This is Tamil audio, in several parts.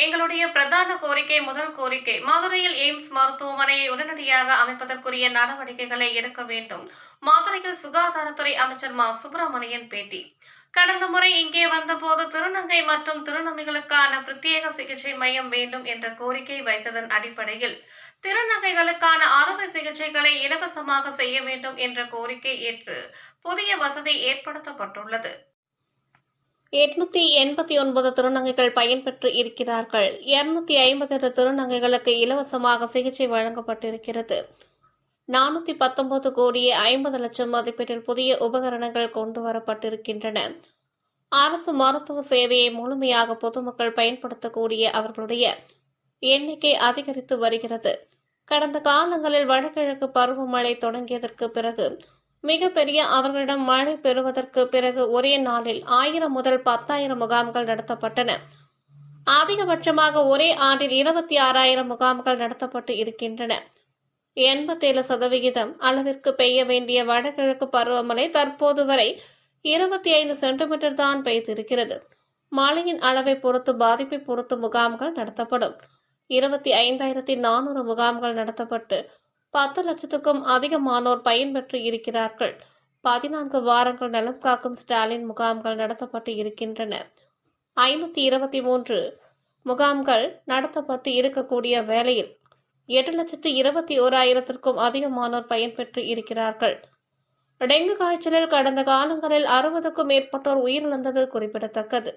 எங்களுடைய பிரதான முதல் கோரிக்கை மதுரையில் எய்ம்ஸ் மருத்துவமனையை உடனடியாக அமைப்பதற்குரிய நடவடிக்கைகளை எடுக்க வேண்டும். மதுரையில் சுகாதாரத்துறை அமைச்சர் மா. சுப்பிரமணியன் பேட்டி. கடந்த முறை இங்கே வந்தபோது திருநங்கை மற்றும் திருநங்கைகளுக்கான பிரத்யேக சிகிச்சை மையம் வேண்டும் என்ற கோரிக்கை வைத்ததன் அடிப்படையில் திருநங்கைகளுக்கான அறுவை சிகிச்சைகளை இலவசமாக செய்ய வேண்டும் என்ற கோரிக்கை ஏற்று புதிய வசதி ஏற்படுத்தப்பட்டுள்ளது. 889 திருநங்கைகள் பயன்பெற்று இருக்கிறார்கள். 258 திருநங்கைகளுக்கு இலவசமாக சிகிச்சை வழங்கப்பட்டிருக்கிறது. 419 கோடியே 50 லட்சம் மதிப்பீட்டில் புதிய உபகரணங்கள் கொண்டுவரப்பட்டிருக்கின்றன. அரசு மருத்துவ சேவையை முழுமையாக பொதுமக்கள் பயன்படுத்தக்கூடிய அவர்களுடைய எண்ணிக்கை அதிகரித்து வருகிறது. கடந்த காலங்களில் வடகிழக்கு பருவமழை தொடங்கியதற்கு பிறகு மிகப்பெரிய அவர்களிடம் மழை பெறுவதற்கு பிறகு ஒரே நாளில் 1000 முதல் 10,000 முகாம்கள் நடத்தப்பட்டன. அதிகபட்சமாக ஒரே ஆண்டில் 26,000 முகாம்கள் நடத்தப்பட்டு இருக்கின்றன. 87% அளவிற்கு பெய்ய வேண்டிய வடகிழக்கு பருவமழை தற்போது வரை 25 சென்டிமீட்டர் தான் பெய்திருக்கிறது. மழையின் அளவை பொறுத்து பாதிப்பை பொறுத்து முகாம்கள் நடத்தப்படும். 25,400 முகாம்கள் நடத்தப்பட்டு 10 லட்சத்துக்கும் அதிகமானோர் பயன்பெற்று இருக்கிறார்கள். 14 வாரங்கள் நலம் காக்கும் ஸ்டாலின் முகாம்கள் நடத்தப்பட்டு இருக்கின்றன. 523 முகாம்கள் நடத்தப்பட்டு இருக்கக்கூடிய வேளையில் 8,21,000க்கும் அதிகமானோர் பயன்பெற்று இருக்கிறார்கள். டெங்கு காய்ச்சலில் கடந்த காலங்களில் 60க்கும் மேற்பட்டோர் உயிரிழந்தது குறிப்பிடத்தக்கது.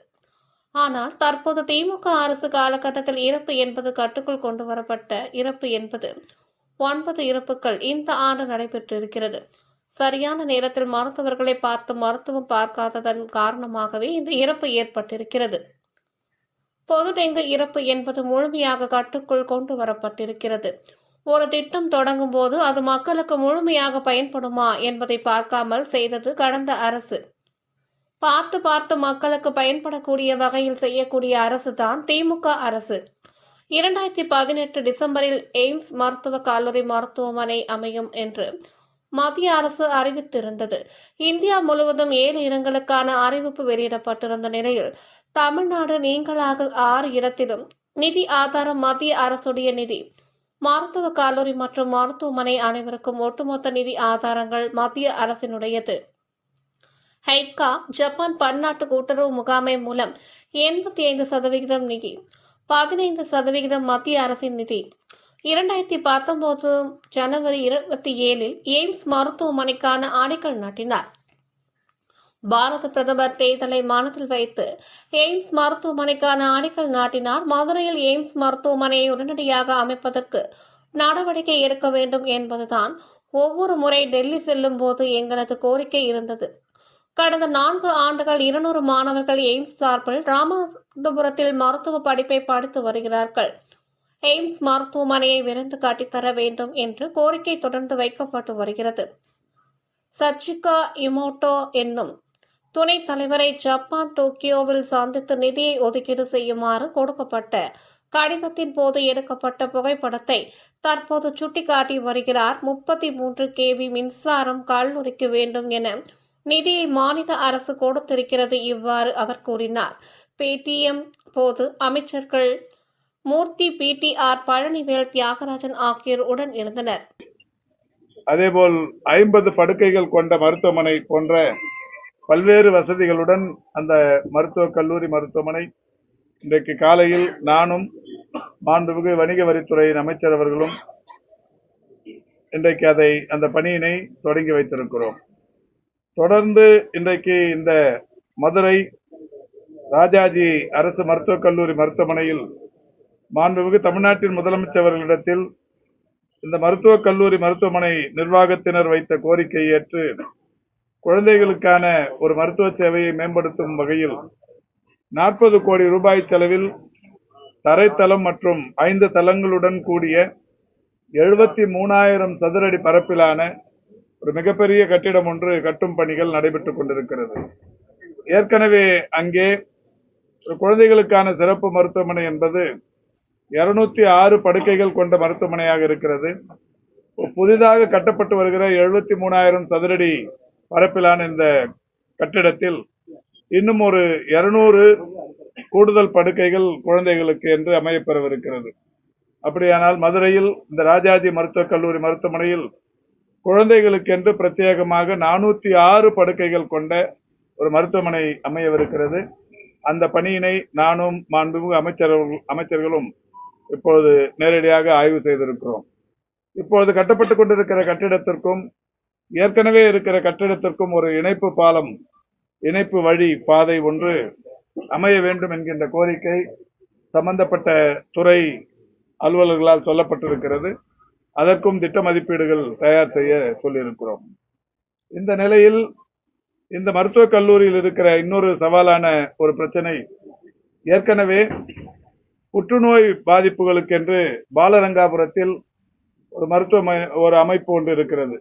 ஆனால் தற்போது திமுக அரசு காலகட்டத்தில் இறப்பு என்பது கட்டுக்குள் கொண்டு வரப்பட்ட இறப்பு என்பது 9 இறப்புகள் இந்த ஆண்டு நடைபெற்றிருக்கிறது. சரியான நேரத்தில் மருத்துவர்களை பார்த்து மருத்துவம் பார்க்காததன் காரணமாகவே இந்த இறப்பு ஏற்பட்டிருக்கிறது. பொது டெங்கு இறப்பு என்பது முழுமையாக கட்டுக்குள் கொண்டு வரப்பட்டிருக்கிறது. ஒரு திட்டம் தொடங்கும் போது அது மக்களுக்கு முழுமையாக பயன்படுமா என்பதை பார்க்காமல் செய்தது கடந்த அரசு. பார்த்து மக்களுக்கு பயன்படக்கூடிய வகையில் செய்யக்கூடிய அரசு தான் திமுக அரசு. 2018 டிசம்பரில் எய்ம்ஸ் மருத்துவக் கல்லூரி மருத்துவமனை அமையும் என்று மத்திய அரசு அறிவித்திருந்தது. இந்தியா முழுவதும் 7 இடங்களுக்கான அறிவிப்பு வெளியிடப்பட்டிருந்த நிலையில் தமிழ்நாடு நீங்களாக 6 இடத்திலும் நிதி ஆதாரம் மத்திய அரசுடைய நிதி, மருத்துவக் கல்லூரி மற்றும் மருத்துவமனை அனைவருக்கும் ஒட்டுமொத்த நிதி ஆதாரங்கள் மத்திய அரசினுடையது. ஹைட்கா ஜப்பான் பன்னாட்டு கூட்டுறவு முகாமை மூலம் 85% நிதி, 15% மத்திய அரசின் நிதி. 2019 ஜனவரி 27 எய்ம்ஸ் மருத்துவமனைக்கான அடிக்கல் நாட்டினார். பாரத பிரதமர் தேர்தலை மனதில் வைத்து எய்ம்ஸ் மருத்துவமனைக்கான அடிக்கல் நாட்டினார். மதுரையில் எய்ம்ஸ் மருத்துவமனையை உடனடியாக அமைப்பதற்கு நடவடிக்கை எடுக்க வேண்டும் என்பதுதான் ஒவ்வொரு முறை டெல்லி செல்லும் போது எங்களது கோரிக்கை இருந்தது. கடந்த 4 ஆண்டுகள் 200 மாணவர்கள் எய்ம்ஸ் சார்பில் ராமநாதபுரத்தில் மருத்துவ படிப்பை படித்து வருகிறார்கள். எய்ம்ஸ் மருத்துவமனையை விரைந்து காட்டித்தர வேண்டும் என்று கோரிக்கை தொடர்ந்து வைக்கப்பட்டு வருகிறது. சச்சிகா இமோட்டோ என்னும் துணைத் தலைவரை ஜப்பான் டோக்கியோவில் சந்தித்து நிதியை ஒதுக்கீடு செய்யுமாறு கொடுக்கப்பட்ட கடிதத்தின் போது எடுக்கப்பட்ட புகைப்படத்தை தற்போது சுட்டிக்காட்டி வருகிறார். 33 kV மின்சாரம் கல்லூரிக்கு வேண்டும் என நிதியை மாநில அரசு கொடுத்திருக்கிறது. இவ்வாறு அவர் கூறினார். பேடிஎம் போது அமைச்சர்கள் மூர்த்தி, பிடிஆர், பழனிவேல், தியாகராஜன் ஆகியோர் உடன் இருந்தனர். அதேபோல் 50 படுக்கைகள் கொண்ட மருத்துவமனை போன்ற பல்வேறு வசதிகளுடன் அந்த மருத்துவக் கல்லூரி மருத்துவமனை இன்றைக்கு காலையில் நானும் மாண்புமிகு வணிக வரித்துறையின் அமைச்சர் அவர்களும் இன்றைக்கு அந்த பணியினை தொடங்கி வைத்திருக்கிறோம். தொடர்ந்து இன்றைக்கு இந்த மதுரை ராஜாஜி அரசு மருத்துவக் கல்லூரி மருத்துவமனையில் மாண்புமிகு தமிழ்நாட்டின் முதலமைச்சர் அவர்களிடத்தில் இந்த மருத்துவக் கல்லூரி மருத்துவமனை நிர்வாகத்தினர் வைத்த கோரிக்கையை ஏற்று குழந்தைகளுக்கான ஒரு மருத்துவ சேவையை மேம்படுத்தும் வகையில் 40 கோடி ரூபாய் செலவில் தரைத்தளம் மற்றும் 5 தளங்களுடன் கூடிய 73,000 சதுரடி பரப்பிலான ஒரு மிகப்பெரிய கட்டிடம் ஒன்று கட்டும் பணிகள் நடைபெற்றுக் கொண்டிருக்கிறது. ஏற்கனவே அங்கே குழந்தைகளுக்கான சிறப்பு மருத்துவமனை என்பது 206 படுக்கைகள் கொண்ட மருத்துவமனையாக இருக்கிறது. புதிதாக கட்டப்பட்டு வருகிற 73,000 சதுரடி பரப்பிலான இந்த கட்டிடத்தில் இன்னும் ஒரு 200 கூடுதல் படுக்கைகள் குழந்தைகளுக்கு என்று அமையப்பெறவிருக்கிறது. அப்படியானால் மதுரையில் இந்த ராஜாஜி மருத்துவக் கல்லூரி மருத்துவமனையில் குழந்தைகளுக்கு என்று பிரத்யேகமாக 406 படுக்கைகள் கொண்ட ஒரு மருத்துவமனை அமையவிருக்கிறது. அந்த பணியினை நானும் மாண்புமிகு அமைச்சர்களும் இப்போது நேரடியாக ஆய்வு செய்திருக்கிறோம். இப்பொழுது கட்டப்பட்டுக் கொண்டிருக்கிற கட்டிடத்திற்கும் ஏற்கனவே இருக்கிற கட்டிடத்திற்கும் ஒரு இணைப்பு பாலம், இணைப்பு வழி பாதை ஒன்று அமைய வேண்டும் என்கின்ற கோரிக்கை சம்பந்தப்பட்ட துறை அலுவலர்களால் சொல்லப்பட்டிருக்கிறது. அதற்கும் திட்ட மதிப்பீடுகள் தயார் செய்ய சொல்லியிருக்கிறோம். இந்த நிலையில் இந்த மருத்துவக் கல்லூரியில் இருக்கிற இன்னொரு சவாலான ஒரு பிரச்சனை, ஏற்கனவே புற்றுநோய் பாதிப்புகளுக்கென்று பாலரங்காபுரத்தில் ஒரு அமைப்பு ஒன்று இருக்கிறது.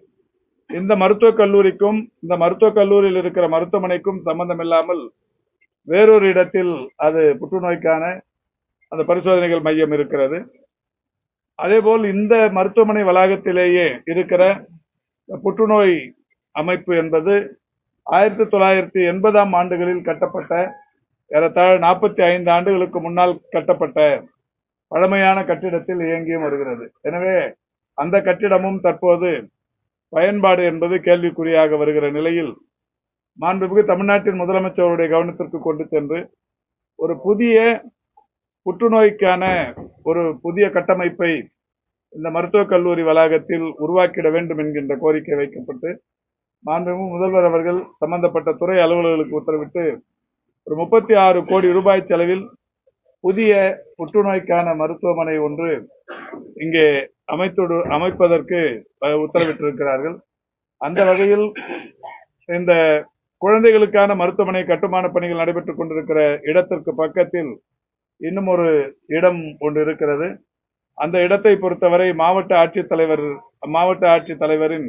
இந்த மருத்துவக் கல்லூரிக்கும் இந்த மருத்துவக் கல்லூரியில் இருக்கிற மருத்துவமனைக்கும் சம்பந்தம் இல்லாமல் வேறொரு இடத்தில் அது புற்றுநோய்க்கான அந்த பரிசோதனைகள் மையம் இருக்கிறது. அதேபோல் இந்த மருத்துவமனை வளாகத்திலேயே இருக்கிற புற்றுநோய் அமைப்பு என்பது 1980ஆம் ஆண்டுகளில் கட்டப்பட்ட, ஏறத்தாழ 45 ஆண்டுகளுக்கு முன்னால் கட்டப்பட்ட பழமையான கட்டிடத்தில் இயங்கியும் வருகிறது. எனவே அந்த கட்டிடமும் தற்போது பயன்பாடு என்பது கேள்விக்குறியாக வருகிற நிலையில் மாண்புமிகு தமிழ்நாட்டின் முதலமைச்சருடைய கவனத்திற்கு கொண்டு சென்று ஒரு புதிய புற்றுநோய்க்கான ஒரு புதிய கட்டமைப்பை இந்த மருத்துவக் கல்லூரி வளாகத்தில் உருவாக்கிட வேண்டும் என்கின்ற கோரிக்கை வைக்கப்பட்டு மாண்புமிகு முதல்வர் அவர்கள் சம்பந்தப்பட்ட துறை அலுவலர்களுக்கு உத்தரவிட்டு ஒரு 36 கோடி ரூபாய் செலவில் புதிய புற்றுநோய்க்கான மருத்துவமனை ஒன்று இங்கே அமைப்பதற்கு உத்தரவிட்டிருக்கிறார்கள். அந்த வகையில் இந்த குழந்தைகளுக்கான மருத்துவமனை கட்டுமான பணிகள் நடைபெற்றுக் கொண்டிருக்கிற இடத்திற்கு பக்கத்தில் இன்னும் ஒரு இடம் ஒன்று இருக்கிறது. அந்த இடத்தை பொறுத்தவரை மாவட்ட ஆட்சித்தலைவரின்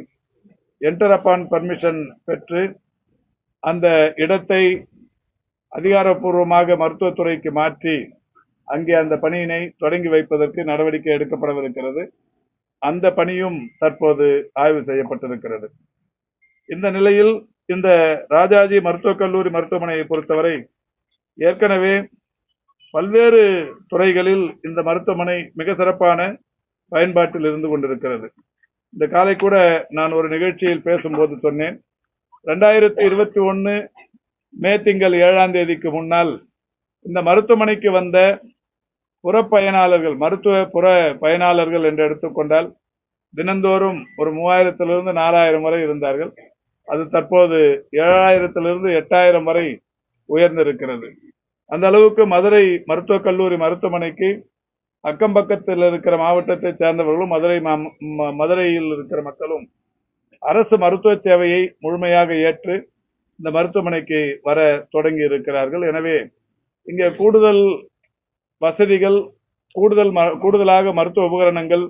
என்டர் அப்பான் பர்மிஷன் பெற்று அந்த இடத்தை அதிகாரப்பூர்வமாக மருத்துவத்துறைக்கு மாற்றி அங்கே அந்த பணியினை தொடங்கி வைப்பதற்கு நடவடிக்கை எடுக்கப்படவிருக்கிறது. அந்த பணியும் தற்போது ஆய்வு செய்யப்பட்டிருக்கிறது. இந்த நிலையில் இந்த ராஜாஜி மருத்துவக் கல்லூரி மருத்துவமனையை பொறுத்தவரை ஏற்கனவே பல்வேறு துறைகளில் இந்த மருத்துவமனை மிக சிறப்பான பயன்பாட்டில் இருந்து கொண்டிருக்கிறது. இந்த காலை கூட நான் ஒரு நிகழ்ச்சியில் பேசும்போது சொன்னேன், 2021 மே திங்கள் 7ஆம் தேதிக்கு முன்னால் இந்த மருத்துவமனைக்கு வந்த மருத்துவ புற பயனாளர்கள் என்று எடுத்துக்கொண்டால் தினந்தோறும் ஒரு 3000 4000 வரை இருந்தார்கள். அது தற்போது 7000 8000 வரை உயர்ந்திருக்கிறது. அந்த அளவுக்கு மதுரை மருத்துவக் கல்லூரி மருத்துவமனைக்கு அக்கம் பக்கத்தில் இருக்கிற மாவட்டத்தை சேர்ந்தவர்களும் மதுரையில் இருக்கிற மக்களும் அரசு மருத்துவ சேவையை முழுமையாக ஏற்று இந்த மருத்துவமனைக்கு வர தொடங்கி இருக்கிறார்கள். எனவே இங்கே கூடுதல் வசதிகள், கூடுதலாக மருத்துவ உபகரணங்கள்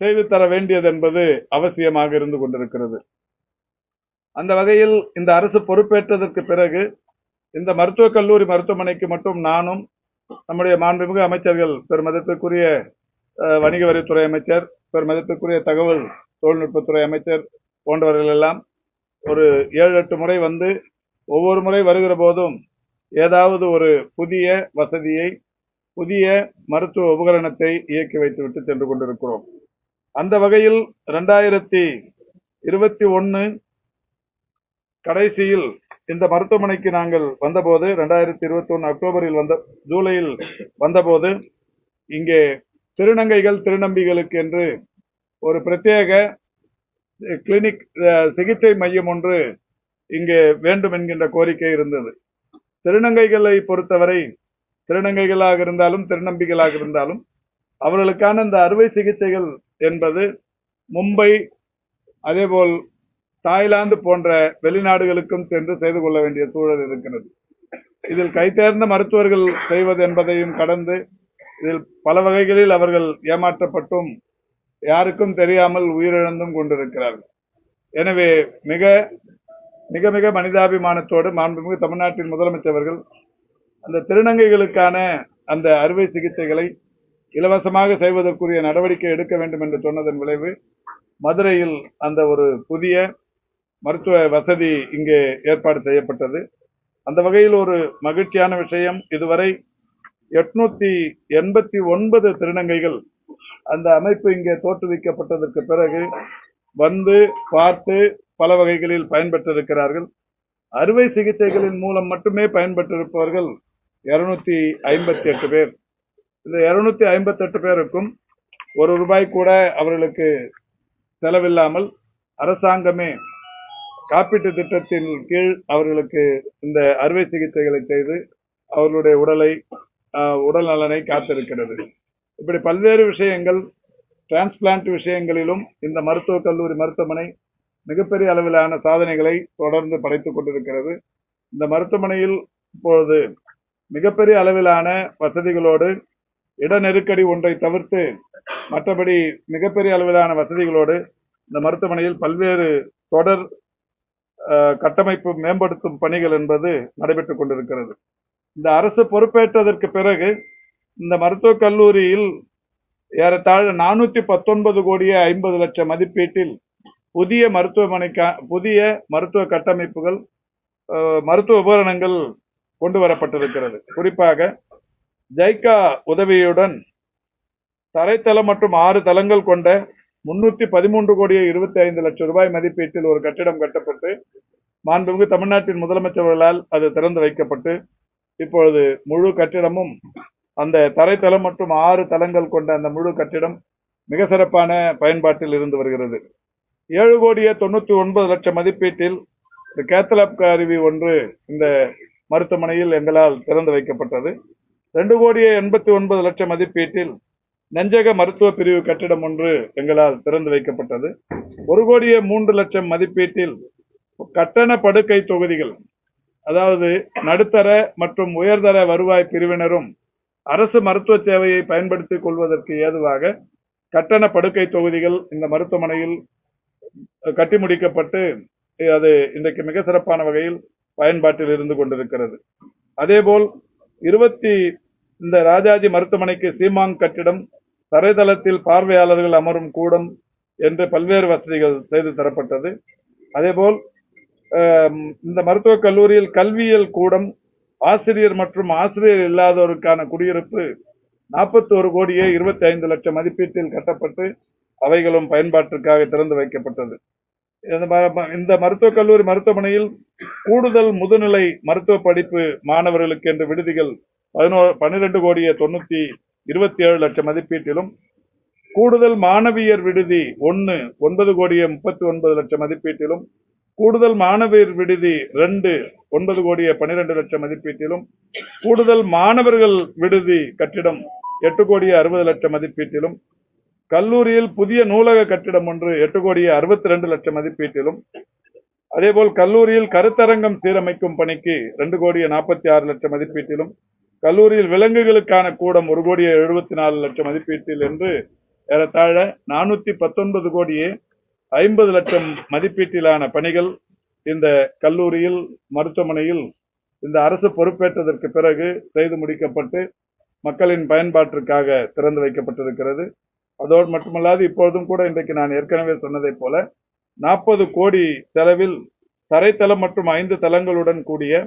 செய்து தர வேண்டியது என்பது அவசியமாக இருந்து கொண்டிருக்கிறது. அந்த வகையில் இந்த அரசு பொறுப்பேற்றதற்கு பிறகு இந்த மருத்துவக் கல்லூரி மருத்துவமனைக்கு மட்டும் நானும் நம்முடைய மாண்புமிகு அமைச்சர்கள், பெருமதிப்பிற்குரிய வணிக வரித்துறை அமைச்சர், பெருமதிப்பிற்குரிய தகவல் தொழில்நுட்பத்துறை அமைச்சர் போன்றவர்கள் எல்லாம் ஒரு 7-8 முறை வந்து ஒவ்வொரு முறை வருகிற போதும் ஏதாவது ஒரு புதிய வசதியை, புதிய மருத்துவ உபகரணத்தை இயக்கி வைத்துவிட்டு சென்று கொண்டிருக்கிறோம். அந்த வகையில் 2021 கடைசியில் இந்த மருத்துவமனைக்கு நாங்கள் வந்தபோது, 2021 ஜூலையில் வந்தபோது இங்கே திருநங்கைகள் திருநம்பிகளுக்கு என்று ஒரு பிரத்யேக கிளினிக் சிகிச்சை மையம் ஒன்று இங்கே வேண்டும் என்கின்ற கோரிக்கை இருந்தது. திருநங்கைகளை பொறுத்தவரை திருநங்கைகளாக இருந்தாலும் திருநம்பிகளாக இருந்தாலும் அவர்களுக்கான இந்த அறுவை சிகிச்சைகள் என்பது மும்பை, அதேபோல் தாய்லாந்து போன்ற வெளிநாடுகளுக்கும் சென்று செய்து கொள்ள வேண்டிய சூழல் இருக்கிறது. இதில் கைதேர்ந்த மருத்துவர்கள் செய்வது என்பதையும் கடந்து இதில் பல வகைகளில் அவர்கள் ஏமாற்றப்பட்டும் யாருக்கும் தெரியாமல் உயிரிழந்தும் கொண்டிருக்கிறார்கள். எனவே மிக மிக மிக மனிதாபிமானத்தோடு மாண்புமிகு தமிழ்நாட்டின் முதலமைச்சர்கள் அந்த திருநங்கைகளுக்கான அந்த அறுவை சிகிச்சைகளை இலவசமாக செய்வதற்குரிய நடவடிக்கை எடுக்க வேண்டும் என்று சொன்னதன் விளைவு மதுரையில் அந்த ஒரு புதிய மருத்துவ வசதி இங்கே ஏற்பாடு செய்யப்பட்டது. அந்த வகையில் ஒரு மகிழ்ச்சியான விஷயம், இதுவரை 889 திருநங்கைகள் அந்த அமைப்பு இங்கே தோற்றுவிக்கப்பட்டதற்கு பிறகு வந்து பார்த்து பல வகைகளில் பயன்பெற்றிருக்கிறார்கள். அறுவை சிகிச்சைகளின் மூலம் மட்டுமே பயன்பெற்றிருப்பவர்கள் 258 பேர். இந்த 258 பேருக்கும் ₹1 கூட அவர்களுக்கு செலவில்லாமல் அரசாங்கமே காப்பீட்டு திட்டத்தின் கீழ் அவர்களுக்கு இந்த அறுவை சிகிச்சைகளை செய்து அவர்களுடைய உடல் நலனை காத்திருக்கிறது. இப்படி பல்வேறு விஷயங்கள், டிரான்ஸ்பிளான்ட் விஷயங்களிலும் இந்த மருத்துவக் கல்லூரி மருத்துவமனை மிகப்பெரிய அளவிலான சாதனைகளை தொடர்ந்து படைத்துக் கொண்டிருக்கிறது. இந்த மருத்துவமனையில் இப்பொழுது மிகப்பெரிய அளவிலான வசதிகளோடு, இட நெருக்கடி ஒன்றை தவிர்த்து மற்றபடி மிகப்பெரிய அளவிலான வசதிகளோடு இந்த மருத்துவமனையில் பல்வேறு தொடர் கட்டமைப்பு மேம்படுத்தும் பணிகள் என்பது நடைபெற்றுக் கொண்டிருக்கிறது. இந்த அரசு பொறுப்பேற்றதற்கு பிறகு இந்த மருத்துவக் கல்லூரியில் ஏறத்தாழ 419 கோடியே 50 லட்சம் மதிப்பீட்டில் புதிய மருத்துவ கட்டமைப்புகள், மருத்துவ உபகரணங்கள் கொண்டு வரப்பட்டிருக்கிறது. குறிப்பாக ஜைகா உதவியுடன் தரைத்தளம் மற்றும் 6 தளங்கள் கொண்ட 313 கோடியே 25 லட்சம் ரூபாய் மதிப்பீட்டில் ஒரு கட்டிடம் கட்டப்பட்டு மாண்புமிகு தமிழ்நாட்டின் முதலமைச்சர்களால் அது திறந்து வைக்கப்பட்டு இப்பொழுது முழு கட்டிடமும் அந்த தரைத்தளம் மற்றும் 6 தளங்கள் கொண்ட அந்த முழு கட்டிடம் மிக சிறப்பான பயன்பாட்டில் இருந்து வருகிறது. 7 கோடியே 99 லட்சம் மதிப்பீட்டில் கேத்தலாப் கருவி ஒன்று இந்த மருத்துவமனையில் எங்களால் திறந்து வைக்கப்பட்டது. 2 கோடியே 89 லட்சம் மதிப்பீட்டில் நெஞ்சக மருத்துவ பிரிவு கட்டிடம் ஒன்று எங்களால் திறந்து வைக்கப்பட்டது. 1 கோடியே 3 லட்சம் மதிப்பீட்டில் கட்டண படுக்கை தொகுதிகள், அதாவது நடுத்தர மற்றும் உயர்தர வருவாய் பிரிவினரும் அரசு மருத்துவ சேவையை பயன்படுத்திக் கொள்வதற்கு ஏதுவாக கட்டண படுக்கை தொகுதிகள் இந்த மருத்துவமனையில் கட்டி முடிக்கப்பட்டு அது இன்றைக்கு மிக சிறப்பான வகையில் பயன்பாட்டில் இருந்து கொண்டிருக்கிறது. அதேபோல் இந்த ராஜாஜி மருத்துவமனைக்கு சீமாங் கட்டிடம், தரைதளத்தில் பார்வையாளர்கள் அமரும் கூடம் என்று பல்வேறு வசதிகள் செய்து தரப்பட்டது. அதேபோல் இந்த மருத்துவக் கல்லூரியில் கல்வியியல் கூடம், ஆசிரியர் மற்றும் ஆசிரியர் இல்லாதோருக்கான குடியிருப்பு 41 கோடியே 25 லட்சம் மதிப்பீட்டில் கட்டப்பட்டு அவைகளும் பயன்பாட்டிற்காக திறந்து வைக்கப்பட்டது. இந்த மருத்துவக் கல்லூரி மருத்துவமனையில் கூடுதல் முதுநிலை மருத்துவ படிப்பு மாணவர்களுக்கு என்று விடுதிகள் 12 கோடியே 27 லட்சம் மதிப்பீட்டிலும், கூடுதல் மாணவியர் விடுதி 9 கோடியே 39 லட்சம் மதிப்பீட்டிலும், கூடுதல் மாணவியர் விடுதி 9 கோடியே 12 லட்சம் மதிப்பீட்டிலும், கூடுதல் மாணவர்கள் விடுதி கட்டிடம் 8 கோடியே 60 லட்சம் மதிப்பீட்டிலும், கல்லூரியில் புதிய நூலக கட்டிடம் ஒன்று 8 கோடியே 62 லட்சம் மதிப்பீட்டிலும், அதேபோல் கல்லூரியில் கருத்தரங்கம் சீரமைக்கும் பணிக்கு 2 கோடியே 46 லட்சம் மதிப்பீட்டிலும், கல்லூரியில் விலங்குகளுக்கான கூடம் 1 கோடியே 74 லட்சம் மதிப்பீட்டில் என்று ஏறத்தாழ 419 கோடியே 50 லட்சம் மதிப்பீட்டிலான பணிகள் இந்த கல்லூரியில் மருத்துவமனையில் இந்த அரசு பொறுப்பேற்றதற்கு பிறகு செய்து முடிக்கப்பட்டு மக்களின் பயன்பாட்டிற்காக திறந்து வைக்கப்பட்டிருக்கிறது. அதோடு மட்டுமல்லாது இப்பொழுதும் கூட இன்றைக்கு நான் ஏற்கனவே சொன்னதை போல 40 கோடி செலவில் தரைத்தளம் மற்றும் 5 தளங்களுடன் கூடிய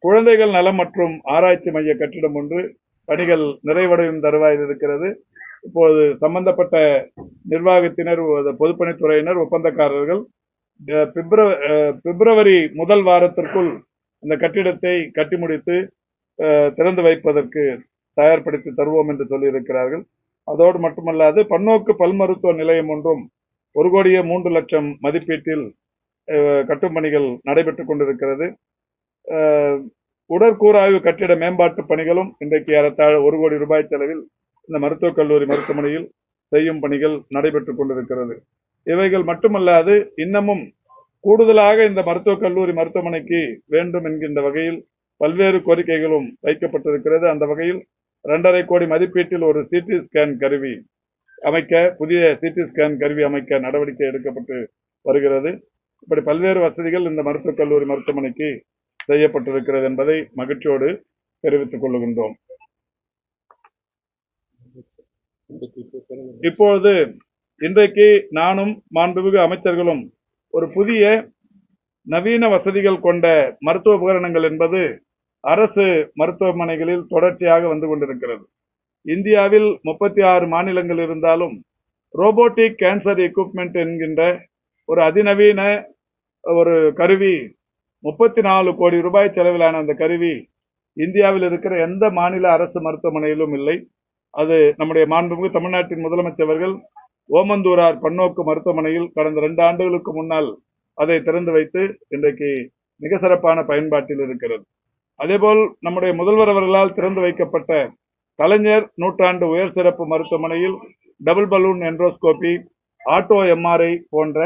குழந்தைகள் நலம் மற்றும் ஆராய்ச்சி மைய கட்டிடம் ஒன்று பணிகள் நிறைவடையும் தருவாயில் இருக்கிறது. இப்போது சம்பந்தப்பட்ட நிர்வாகத்தினர், பொதுப்பணித்துறையினர், ஒப்பந்தக்காரர்கள் பிப்ரவரி முதல் வாரத்திற்குள் இந்த கட்டிடத்தை கட்டி முடித்து திறந்து வைப்பதற்கு தயார்படுத்தி தருவோம் என்று சொல்லியிருக்கிறார்கள். அதோடு மட்டுமல்லாது பன்னோக்கு பல் மருத்துவ நிலையம் ஒன்றும் 1 கோடியே 3 லட்சம் மதிப்பீட்டில் கட்டும் பணிகள் நடைபெற்றுக் கொண்டிருக்கிறது. உடற்கூறாய்வு கட்டிட மேம்பாட்டு பணிகளும் இன்றைக்கு ஏறத்தாழ 1 கோடி ரூபாய் செலவில் இந்த மருத்துவக் கல்லூரி மருத்துவமனையில் செய்யும் பணிகள் நடைபெற்றுக் கொண்டிருக்கிறது. இவைகள் மட்டுமல்லாது இன்னமும் கூடுதலாக இந்த மருத்துவக் கல்லூரி மருத்துவமனைக்கு வேண்டும் என்கின்ற வகையில் பல்வேறு கோரிக்கைகளும் வைக்கப்பட்டிருக்கிறது. அந்த வகையில் 2.5 கோடி மதிப்பீட்டில் ஒரு சிடி ஸ்கேன் கருவி புதிய சிடி ஸ்கேன் கருவி அமைக்க நடவடிக்கை எடுக்கப்பட்டு வருகிறது. இப்படி பல்வேறு வசதிகள் இந்த மருத்துவக் கல்லூரி மருத்துவமனைக்கு செய்யப்பட்டிருக்கிறது என்பதை மகிழ்ச்சியோடு தெரிவித்துக் கொள்கின்றோம். இப்பொழுது இன்றைக்கு நானும் மாண்புமிகு அமைச்சர்களும் ஒரு புதிய நவீன வசதிகள் கொண்ட மருத்துவ உபகரணங்கள் என்பது அரசு மருத்துவமனைகளில் தொடர்ச்சியாக வந்து கொண்டிருக்கிறது. இந்தியாவில் 36 மாநிலங்கள் இருந்தாலும் ரோபோட்டிக் கேன்சர் எக்யூப்மெண்ட் என்கின்ற ஒரு அதிநவீன ஒரு கருவி 34 கோடி ரூபாய் செலவிலான அந்த கருவி இந்தியாவில் இருக்கிற எந்த மாநில அரசு மருத்துவமனையிலும் இல்லை. அது நம்முடைய மாண்புமிகு தமிழ்நாட்டின் முதலமைச்சர் அவர்கள் ஓமந்தூரார் பன்னோக்கு மருத்துவமனையில் கடந்த 2 ஆண்டுகளுக்கு முன்னால் அதை திறந்து வைத்து இன்றைக்கு மிக சிறப்பான பயன்பாட்டில் இருக்கிறது. அதேபோல் நம்முடைய முதல்வர் அவர்களால் திறந்து வைக்கப்பட்ட கலைஞர் நூற்றாண்டு உயர் சிறப்பு மருத்துவமனையில் டபுள் பலூன் என்ட்ரோஸ்கோபி, ஆட்டோ எம்ஆர்ஐ போன்ற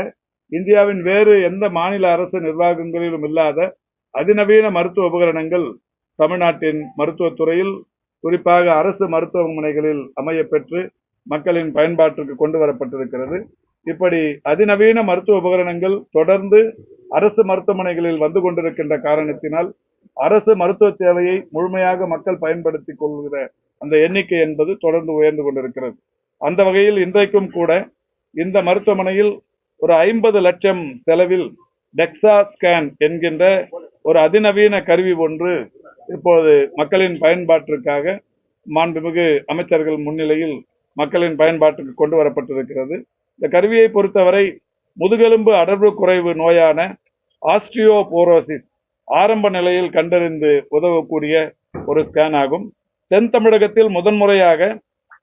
இந்தியாவின் வேறு எந்த மாநில அரசு நிர்வாகங்களிலும் இல்லாத அதிநவீன மருத்துவ உபகரணங்கள் தமிழ்நாட்டின் மருத்துவத்துறையில் குறிப்பாக அரசு மருத்துவமனைகளில் அமையப்பெற்று மக்களின் பயன்பாட்டிற்கு கொண்டு வரப்பட்டிருக்கிறது. இப்படி அதிநவீன மருத்துவ உபகரணங்கள் தொடர்ந்து அரசு மருத்துவமனைகளில் வந்து கொண்டிருக்கின்ற காரணத்தினால் அரசு மருத்துவ சேவையை முழுமையாக மக்கள் பயன்படுத்திக் கொள்கிற அந்த எண்ணிக்கை என்பது தொடர்ந்து உயர்ந்து கொண்டிருக்கிறது. அந்த வகையில் இன்றைக்கும் கூட இந்த மருத்துவமனையில் ஒரு 50 லட்சம் செலவில் டெக்ஸா ஸ்கேன் என்கின்ற ஒரு அதிநவீன கருவி ஒன்று இப்போது மக்களின் பயன்பாட்டிற்காக மாண்புமிகு அமைச்சர்கள் முன்னிலையில் மக்களின் பயன்பாட்டுக்கு கொண்டு வரப்பட்டிருக்கிறது. இந்த கருவியை பொறுத்தவரை முதுகெலும்பு அடர்வு குறைவு நோயான ஆஸ்டியோபோரோசிஸ் ஆரம்ப நிலையில் கண்டறிந்து உதவக்கூடிய ஒரு ஸ்கேன் ஆகும். தென் தமிழகத்தில் முதன்முறையாக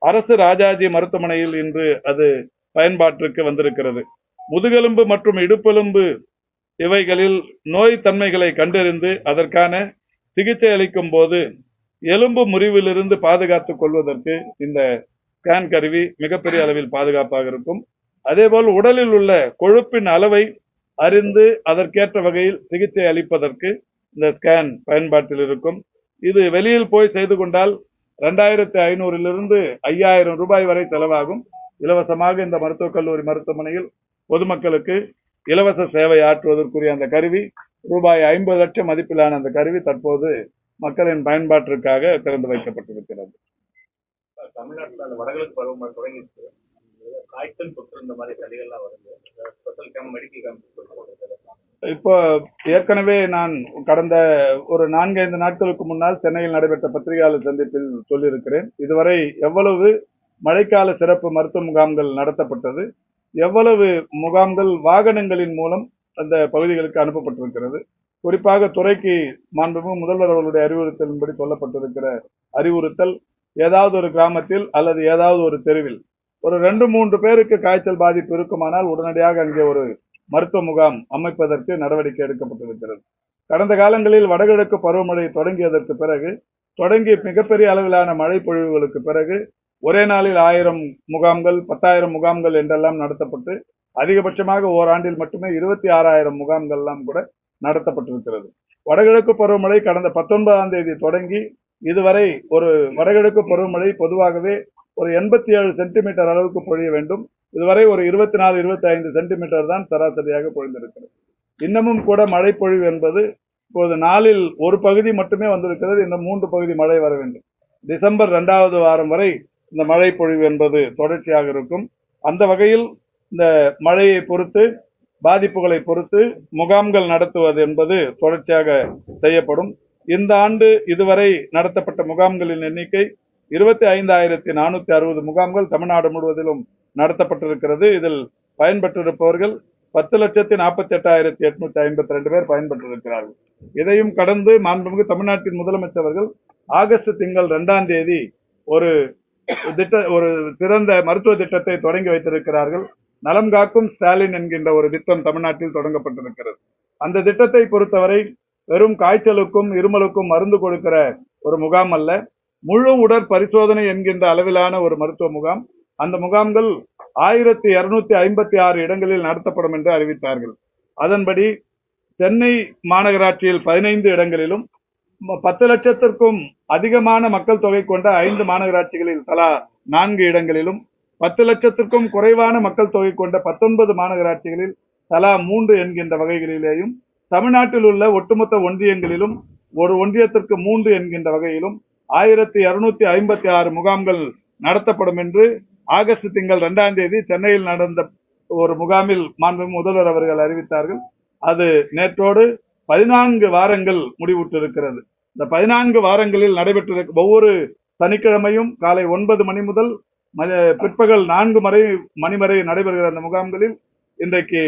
அரசு ராஜாஜி மருத்துவமனையில் இன்று அது பயன்பாட்டிற்கு வந்திருக்கிறது. முதுகெலும்பு மற்றும் இடுப்பெலும்பு இவைகளில் நோய் தன்மைகளை கண்டறிந்து அதற்கான சிகிச்சை அளிக்கும் போது எலும்பு முறிவிலிருந்து பாதுகாத்துக் கொள்வதற்கு இந்த ஸ்கேன் கருவி மிகப்பெரிய அளவில் பாதுகாப்பாக இருக்கும். அதேபோல் உடலில் உள்ள கொழுப்பின் அளவை அறிந்து அதற்கேற்ற வகையில் சிகிச்சை அளிப்பதற்கு இந்த ஸ்கேன் பயன்பாட்டில் இருக்கும். இது வெளியில் போய் செய்து கொண்டால் 2500 5000 ரூபாய் வரை செலவாகும். இலவசமாக இந்த மருத்துவக் கல்லூரி மருத்துவமனையில் பொதுமக்களுக்கு இலவச சேவை ஆற்றுவதற்குரிய அந்த கருவி ரூபாய் 50 லட்சம் மதிப்பிலான அந்த கருவி தற்போது மக்களின் பயன்பாட்டிற்காக திறந்து வைக்கப்பட்டிருக்கிறது. தமிழ்நாட்டில் அந்த வடகிழக்கு பருவமழை தொடங்கிட்டு காய்ச்சல் தொற்று இந்த மாதிரி சளிகள்லாம் வருது. ஸ்பெஷல் கேம்ப் மெடிக்கல் கேம்ப் இப்போ ஏற்கனவே நான் கடந்த ஒரு 4-5 நாட்களுக்கு முன்னால் சென்னையில் நடைபெற்ற பத்திரிகையாளர் சந்திப்பில் சொல்லியிருக்கிறேன். இதுவரை எவ்வளவு மழைக்கால சிறப்பு மருத்துவ முகாம்கள் நடத்தப்பட்டது, எவ்வளவு முகாம்கள் வாகனங்களின் மூலம் அந்த பகுதிகளுக்கு அனுப்பப்பட்டிருக்கிறது. குறிப்பாக துறைக்கு மாண்புமிகு முதல்வர் அவர்களுடைய அறிவுறுத்தலின்படி சொல்லப்பட்டிருக்கிற அறிவுறுத்தல் ஏதாவது ஒரு கிராமத்தில் அல்லது ஏதாவது ஒரு தெருவில் ஒரு 2-3 பேருக்கு காய்ச்சல் பாதிப்பு இருக்குமானால் உடனடியாக அங்கே ஒரு மருத்துவ முகாம் அமைப்பதற்கு நடவடிக்கை எடுக்கப்பட்டிருக்கிறது. கடந்த காலங்களில் வடகிழக்கு பருவமழை தொடங்கியதற்கு பிறகு தொடங்கி மிகப்பெரிய அளவிலான மழை பொழிவுகளுக்கு பிறகு ஒரே நாளில் 1000 முகாம்கள் 10,000 முகாம்கள் என்றெல்லாம் நடத்தப்பட்டு அதிகபட்சமாக ஓராண்டில் மட்டுமே 26,000 முகாம்கள் எல்லாம் கூட நடத்தப்பட்டிருக்கிறது. வடகிழக்கு பருவமழை கடந்த 19ஆம் தேதி தொடங்கி இதுவரை ஒரு வடகிழக்கு பருவமழை பொதுவாகவே ஒரு 87 சென்டிமீட்டர் அளவுக்கு பொழிய வேண்டும். இதுவரை ஒரு 24-25 சென்டிமீட்டர் தான் சராசரியாக பொழிந்திருக்கிறது. இன்னமும் கூட மழை பொழிவு என்பது இப்போது நாளில் ஒரு பகுதி மட்டுமே வந்திருக்கிறது. இன்னும் 3 பகுதி மழை வர வேண்டும். டிசம்பர் 2வது வாரம் வரை இந்த மழை பொழிவு என்பது தொடர்ச்சியாக இருக்கும். அந்த வகையில் இந்த மழையை பொறுத்து பாதிப்புகளை பொறுத்து முகாம்கள் நடத்துவது என்பது தொடர்ச்சியாக செய்யப்படும். இந்த ஆண்டு இதுவரை நடத்தப்பட்ட முகாம்களின் எண்ணிக்கை 25,460 முகாம்கள் தமிழ்நாடு முழுவதிலும் நடத்தப்பட்டிருக்கிறது. இதில் பயன்பெற்றிருப்பவர்கள் 10,48,852 பேர் பயன்பெற்றிருக்கிறார்கள். இதையும் கடந்து மாண்புமிகு தமிழ்நாட்டின் முதலமைச்சர் அவர்கள் ஆகஸ்ட் திங்கள் 2ஆம் தேதி ஒரு சிறந்த மருத்துவ திட்டத்தை தொடங்கி வைத்திருக்கிறார்கள். நலம் காக்கும் ஸ்டாலின் என்கின்ற ஒரு திட்டம் தமிழ்நாட்டில் தொடங்கப்பட்டிருக்கிறது. அந்த திட்டத்தை பொறுத்தவரை வெறும் காய்ச்சலுக்கும் இருமலுக்கும் மருந்து கொடுக்கிற ஒரு முகாம் அல்ல, முழு உடற் பரிசோதனை என்கின்ற அளவிலான ஒரு மருத்துவ முகாம். அந்த முகாம்கள் 1256 இடங்களில் நடத்தப்படும் என்று அறிவித்தார்கள். அதன்படி சென்னை மாநகராட்சியில் 15 இடங்களிலும் 10 லட்சத்திற்கும் அதிகமான மக்கள் தொகை கொண்ட 5 மாநகராட்சிகளில் தலா 4 இடங்களிலும் 10 லட்சத்திற்கும் குறைவான மக்கள் தொகை கொண்ட 19 மாநகராட்சிகளில் தலா 3 என்கின்ற வகைகளிலேயும் தமிழ்நாட்டில் உள்ள ஒட்டுமொத்த ஒன்றியங்களிலும் ஒரு ஒன்றியத்திற்கு 3 என்கின்ற வகையிலும் 1256 முகாம்கள் நடத்தப்படும் என்று ஆகஸ்ட் திங்கள் 2ஆம் தேதி சென்னையில் நடந்த ஒரு முகாமில் மாண்புமிகு முதல்வர் அவர்கள் அறிவித்தார்கள். அது நேற்றோடு 14 வாரங்கள் முடிவுற்றிருக்கிறது. இந்த 14 வாரங்களில் நடைபெற்ற ஒவ்வொரு சனிக்கிழமையும் காலை 9 மணி முதல் பிற்பகல் 4 மணி வரை நடைபெறுகிற அந்த முகாம்களில் இன்றைக்கு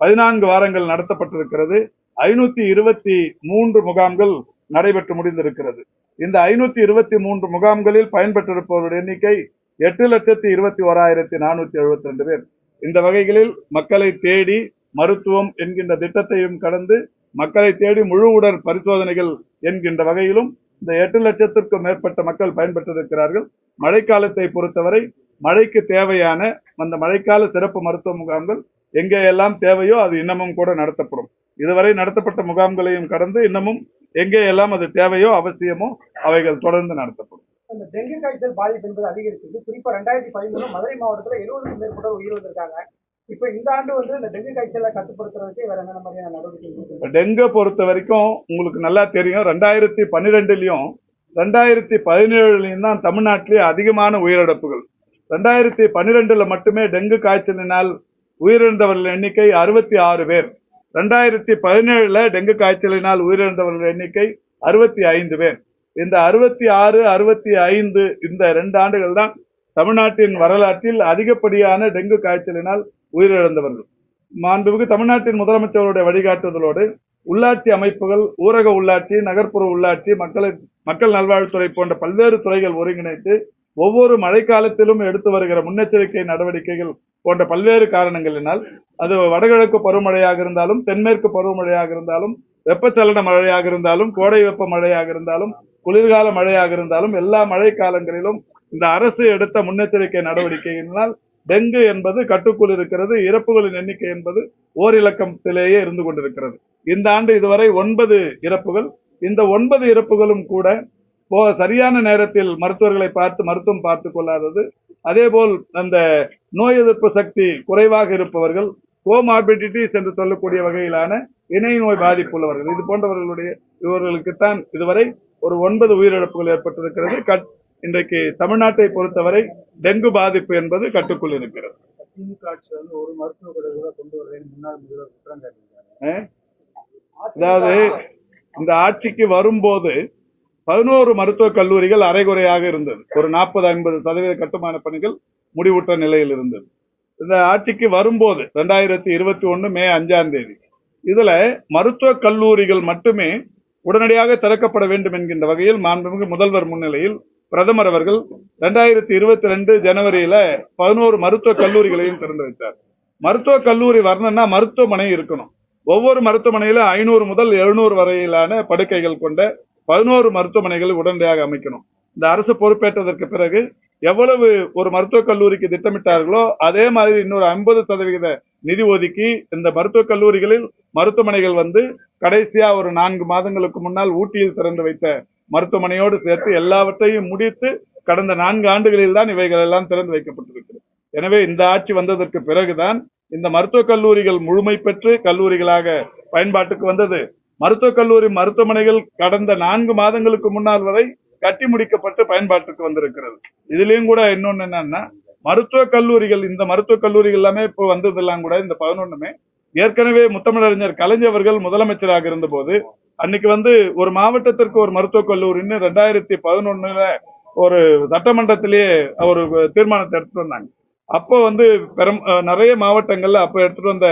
14 வாரங்கள் நடத்தப்பட்டிருக்கிறது. 523 முகாம்கள் நடைபெற்று முடிந்திருக்கிறது. இந்த 523 முகாம்களில் பயன்பெற்றிருப்பவருடைய எண்ணிக்கை 8,21,472 பேர். இந்த வகைகளில் மக்களை தேடி மருத்துவம் என்கின்ற திட்டத்தையும் கடந்து மக்களை தேடி முழு உடல் பரிசோதனைகள் என்கின்ற வகையிலும் இந்த 8 லட்சத்திற்கும் மேற்பட்ட மக்கள் பயன்பெற்றிருக்கிறார்கள். மழைக்காலத்தை பொறுத்தவரை மழைக்கு தேவையான அந்த மழைக்கால சிறப்பு மருத்துவ முகாம்கள் எங்கே எல்லாம் தேவையோ அது இன்னமும் கூட நடத்தப்படும். இதுவரை நடத்தப்பட்ட முகாம்களையும் கடந்து இன்னமும் எங்கே எல்லாம் அது தேவையோ அவசியமோ அவைகள் தொடர்ந்து நடத்தப்படும். இந்த டெங்கு காய்ச்சல் பாதிப்பு என்பது அதிகரிச்சிருக்கு. குறிப்பா 2013 மதுரை மாவட்டத்தில் 70க்கும் மேற்பட்டோர் உயிரிழந்திருக்காங்க. இப்ப இந்த ஆண்டு இந்த டெங்கு காய்ச்சலை கட்டுப்படுத்துறதுக்கு வேற என்ன மாதிரியான நடவடிக்கை? டெங்கு பொறுத்த வரைக்கும் உங்களுக்கு நல்லா தெரியும், 2012லயும் 2017லயும் தான் தமிழ்நாட்டிலே அதிகமான உயிரிழப்புகள். 2012ல மட்டுமே டெங்கு காய்ச்சலினால் உயிரிழந்தவர்கள் எண்ணிக்கை 66 பேர். 2017ல டெங்கு காய்ச்சலினால் உயிரிழந்தவர்கள் எண்ணிக்கை 65 பேர். இந்த 66, 65 இந்த 2 ஆண்டுகள் தான் தமிழ்நாட்டின் வரலாற்றில் அதிகப்படியான டெங்கு காய்ச்சலினால் உயிரிழந்தவர்கள். மாண்புமிகு தமிழ்நாட்டின் முதலமைச்சருடைய வழிகாட்டுதலோடு உள்ளாட்சி அமைப்புகள், ஊரக உள்ளாட்சி, நகர்ப்புற உள்ளாட்சி, மக்கள் நல்வாழ்வுத்துறை போன்ற பல்வேறு துறைகள் ஒருங்கிணைத்து ஒவ்வொரு மழைக்காலத்திலும் எடுத்து வருகிற முன்னெச்சரிக்கை நடவடிக்கைகள் போன்ற பல்வேறு காரணங்களினால், அது வடகிழக்கு பருவமழையாக இருந்தாலும், தென்மேற்கு பருவமழையாக இருந்தாலும், வெப்பச்சலன மழையாக இருந்தாலும், கோடை வெப்ப மழையாக இருந்தாலும், குளிர்கால மழையாக இருந்தாலும், எல்லா மழை காலங்களிலும் இந்த அரசு எடுத்த முன்னெச்சரிக்கை நடவடிக்கையினால் டெங்கு என்பது கட்டுக்குள் இருக்கிறது. இறப்புகளின் எண்ணிக்கை என்பது ஓரிலக்கத்திலேயே இருந்து கொண்டிருக்கிறது. இந்த ஆண்டு இதுவரை 9 இறப்புகள். இந்த 9 இறப்புகளும் கூட சரியான நேரத்தில் மருத்துவர்களை பார்த்து மருத்துவம் பார்த்துக் கொள்ளாதது, அதேபோல் அந்த நோய் எதிர்ப்பு சக்தி குறைவாக இருப்பவர்கள், கோமார்பிடிட்டிஸ் என்று சொல்லக்கூடிய வகையிலான இணை நோய் பாதிப்பு உள்ளவர்கள், இது போன்றவர்களுடைய இவர்களுக்குத்தான் இதுவரை ஒரு 9 உயிரிழப்புகள் ஏற்பட்டிருக்கிறது. இன்றைக்கு தமிழ்நாட்டை பொறுத்தவரை டெங்கு பாதிப்பு என்பது கட்டுக்குள் இருக்கிறது. திமுக ஆட்சி ஒரு மருத்துவ கல்லூரிகளை கொண்டு வருவேன் முன்னாள் முதல்வர் குற்றம் சாட்டியிருக்காங்க. அதாவது இந்த ஆட்சிக்கு வரும்போது 11 மருத்துவக் கல்லூரிகள் அரைகுறையாக இருந்தது. ஒரு 40-50% கட்டுமான பணிகள் முடிவுற்ற நிலையில் இருந்தது. இந்த ஆட்சிக்கு வரும்போது 2021 மே 5ஆம் தேதி இதுல மருத்துவக் கல்லூரிகள் மட்டுமே உடனடியாக திறக்கப்பட வேண்டும் என்கின்ற வகையில் மாண்புமிகு முதல்வர் முன்னிலையில் பிரதமர் அவர்கள் 2022 ஜனவரியில 11 மருத்துவக் கல்லூரிகளையும் திறந்து வைத்தார். மருத்துவக் கல்லூரி வரணும்னா மருத்துவமனை இருக்கணும். ஒவ்வொரு மருத்துவமனையில 500 முதல் 700 வரையிலான படுக்கைகள் கொண்ட 11 மருத்துவமனைகள் உடனடியாக அமைக்கணும். இந்த அரசு பொறுப்பேற்றதற்கு பிறகு எவ்வளவு ஒரு மருத்துவக் கல்லூரிக்கு திட்டமிட்டார்களோ அதே மாதிரி இன்னொரு 50% நிதி ஒதுக்கி இந்த மருத்துவக் கல்லூரிகளில் மருத்துவமனைகள் கடைசியா ஒரு 4 மாதங்களுக்கு முன்னால் ஊட்டியில் திறந்து வைத்த மருத்துவமனையோடு சேர்த்து எல்லாவற்றையும் முடித்து கடந்த 4 ஆண்டுகளில் தான் இவைகள் எல்லாம் திறந்து வைக்கப்பட்டிருக்கிறது. எனவே இந்த ஆட்சி வந்ததற்கு பிறகுதான் இந்த மருத்துவக் கல்லூரிகள் முழுமை பெற்று கல்லூரிகளாக பயன்பாட்டுக்கு வந்தது. மருத்துவக் கல்லூரி மருத்துவமனைகள் கடந்த 4 மாதங்களுக்கு முன்னால் வரை கட்டி முடிக்கப்பட்டு பயன்பாட்டுக்கு வந்திருக்கிறது. இதுலயும் கூட இன்னொன்னு என்னன்னா, மருத்துவக் கல்லூரிகள் இந்த மருத்துவக் கல்லூரிகள் எல்லாமே இப்போ வந்ததெல்லாம் கூட இந்த 11மே ஏற்கனவே முத்தமிழறிஞர் கலைஞர் அவர்கள் முதலமைச்சராக இருந்த போது அன்னைக்கு ஒரு மாவட்டத்திற்கு ஒரு மருத்துவக் கல்லூரின்னு 2011 ஒரு சட்டமன்றத்திலேயே ஒரு தீர்மானத்தை எடுத்துட்டு வந்தாங்க. அப்போ நிறைய மாவட்டங்கள்ல அப்ப எடுத்துட்டு வந்த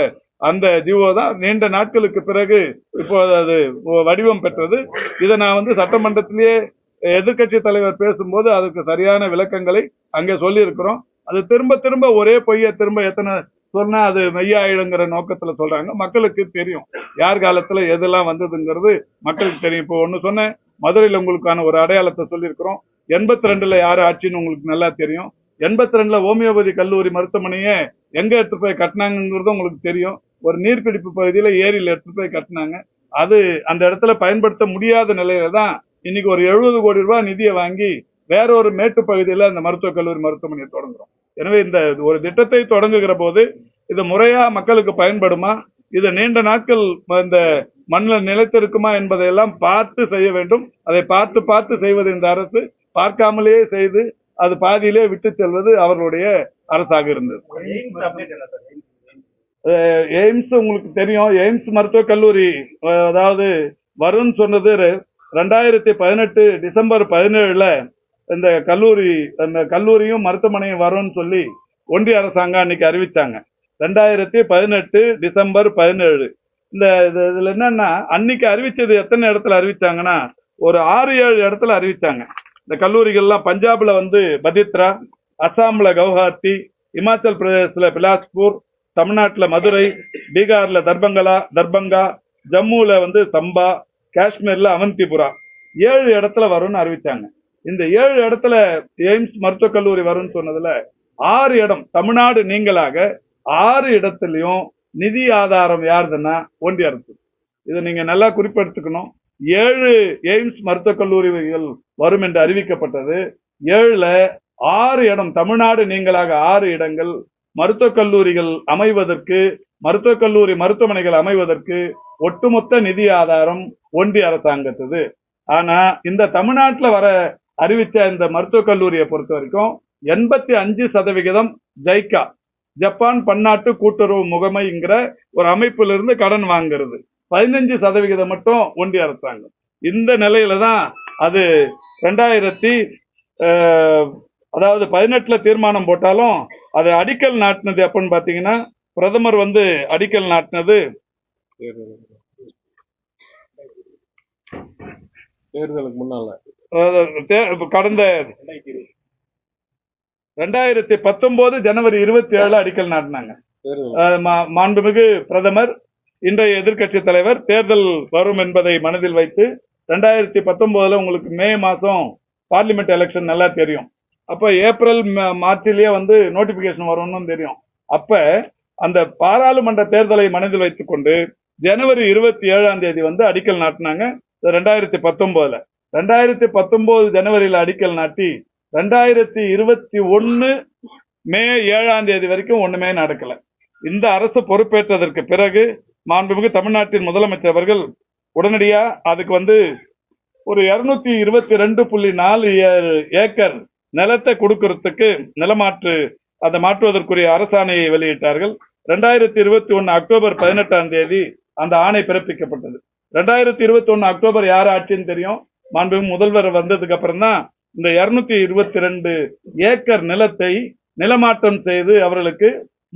அந்த ஜிஓ தான் நீண்ட நாட்களுக்கு பிறகு இப்போ அது வடிவம் பெற்றது. இதை நான் சட்டமன்றத்திலேயே எதிர்கட்சி தலைவர் பேசும்போது அதுக்கு சரியான விளக்கங்களை அங்கே சொல்லி இருக்கிறோம். அது திரும்ப திரும்ப ஒரே பொய்ய திரும்ப எத்தனை சொன்னா அது மெய்யாயிடுங்கிற நோக்கத்துல சொல்றாங்க. மக்களுக்கு தெரியும் யார் காலத்துல எதெல்லாம் வந்ததுங்கிறது மக்களுக்கு தெரியும். இப்போ ஒண்ணு சொன்னேன், மதுரையில உங்களுக்கான ஒரு அடையாளத்தை சொல்லியிருக்கிறோம். 82ல யாரு ஆட்சின்னு உங்களுக்கு நல்லா தெரியும். 82ல ஹோமியோபதி கல்லூரி மருத்துவமனையை எங்க எடுத்து போய் கட்டினாங்கிறது உங்களுக்கு தெரியும். ஒரு நீர்பிடிப்பு பகுதியில ஏரியில எடுத்து போய் கட்டினாங்க. அது அந்த இடத்துல பயன்படுத்த முடியாத நிலையில தான் இன்னைக்கு ஒரு 70 கோடி ரூபாய் நிதியை வாங்கி வேற ஒரு மேட்டு பகுதியில அந்த மருத்துவக் கல்லூரி மருத்துவமனையை தொடங்குறோம். எனவே இந்த ஒரு திட்டத்தை தொடங்குகிற போது இது முறையா மக்களுக்கு பயன்படுமா, இது நீண்ட நாட்கள் இந்த மண்ணில் நிலைத்திருக்குமா என்பதையெல்லாம் பார்த்து செய்ய வேண்டும். அதை பார்த்து செய்வது இந்த அரசு, பார்க்காமலேயே செய்து அது பாதியிலே விட்டு செல்வது அவர்களுடைய அரசாக இருந்தது. எய்ம்ஸ் உங்களுக்கு தெரியும், எய்ம்ஸ் மருத்துவக் கல்லூரி அதாவது வரும்னு சொன்னது 2018 டிசம்பர் 17 இந்த கல்லூரியும் மருத்துவமனையும் வரும்னு சொல்லி ஒன்றிய அரசாங்கம் அன்னைக்கு அறிவிச்சாங்க. 2018 டிசம்பர் 17. இதுல என்னன்னா, அன்னைக்கு அறிவிச்சது எத்தனை இடத்துல அறிவிச்சாங்கன்னா, ஒரு 6-7 இடத்துல அறிவிச்சாங்க. இந்த கல்லூரிகள்லாம் பஞ்சாப்ல பதித்ரா, அசாம்ல கவுஹாத்தி, இமாச்சல் பிரதேசத்துல பிலாஸ்பூர், தமிழ்நாட்டுல மதுரை, பீகார்ல தர்பங்கா, ஜம்முல சம்பா, காஷ்மீர்ல அவந்திபுரா 7 இடத்துல வரும்னு அறிவிச்சாங்க. இந்த 7 இடத்துல எய்ம்ஸ் மருத்துவக் கல்லூரி வரும்னு சொன்னதுல 6 இடம் தமிழ்நாடு நீங்களாக 6 இடத்துலயும் நிதி ஆதாரம் யாருதுன்னா ஒன்றிய அரசு. இதை நீங்க நல்லா குறிப்பெடுத்துக்கணும். 7 எய்ம்ஸ் மருத்துவக் கல்லூரிகள் வரும் என்று அறிவிக்கப்பட்டது. 7ல 6 இடம் தமிழ்நாடு நீங்களாக 6 இடங்கள் மருத்துவக் கல்லூரிகள் அமைவதற்கு, மருத்துவக் கல்லூரி மருத்துவமனைகள் அமைவதற்கு ஒட்டுமொத்த நிதி ஆதாரம் ஒன்றிய அரசாங்கத்தது. ஆனா இந்த தமிழ்நாட்டில் வர அறிவிச்ச இந்த மருத்துவக் கல்லூரியை பொறுத்த வரைக்கும் 85% ஜைக்கா, ஜப்பான் பன்னாட்டு கூட்டுறவு முகமைங்கிற ஒரு அமைப்பிலிருந்து கடன் வாங்குறது, 15% மட்டும் ஒன்றிய அரசாங்கம். இந்த நிலையில தான் அது 2018 தீர்மானம் போட்டாலும் அது அடிக்கல் நாட்டினது எப்பன்னு பாத்தீங்கன்னா, பிரதமர் அடிக்கல் நாட்டினது தேர்தலுக்கு முன்னால கடந்த 2019 ஜனவரி 27 அடிக்கல் நாட்டினாங்க. மாண்புமிகு பிரதமர், இன்றைய எதிர்க்கட்சி தலைவர் தேர்தல் வரும் என்பதை மனதில் வைத்து 2019 உங்களுக்கு மே மாசம் பார்லிமெண்ட் எலெக்ஷன் நல்லா தெரியும். அப்ப ஏப்ரல் மார்ச்சிலேயே நோட்டிபிகேஷன் வரும்னு தெரியும். அப்ப அந்த பாராளுமன்ற தேர்தலை மனதில் வைத்துக் கொண்டு ஜனவரி 27 அடிக்கல் நாட்டினாங்க 2019. 2019 ஜனவரியில அடிக்கல் நாட்டி 2021 மே 7 வரைக்கும் ஒண்ணுமே நடக்கல. இந்த அரசு பொறுப்பேற்றதற்கு பிறகு மாண்புமிகு தமிழ்நாட்டின் முதலமைச்சர் அவர்கள் உடனடியா அதுக்கு ஒரு 222.4 ஏக்கர் நிலத்தை கொடுக்கறதுக்கு அதை மாற்றுவதற்குரிய அரசாணையை வெளியிட்டார்கள். 2021 அக்டோபர் 18 அந்த ஆணை பிறப்பிக்கப்பட்டது. 2021 அக்டோபர் யார் ஆட்சின்னு தெரியும். மாண்புமிகு முதல்வர் வந்ததுக்கு அப்புறம் தான் இந்த 222 ஏக்கர் நிலத்தை நிலமாற்றம் செய்து அவர்களுக்கு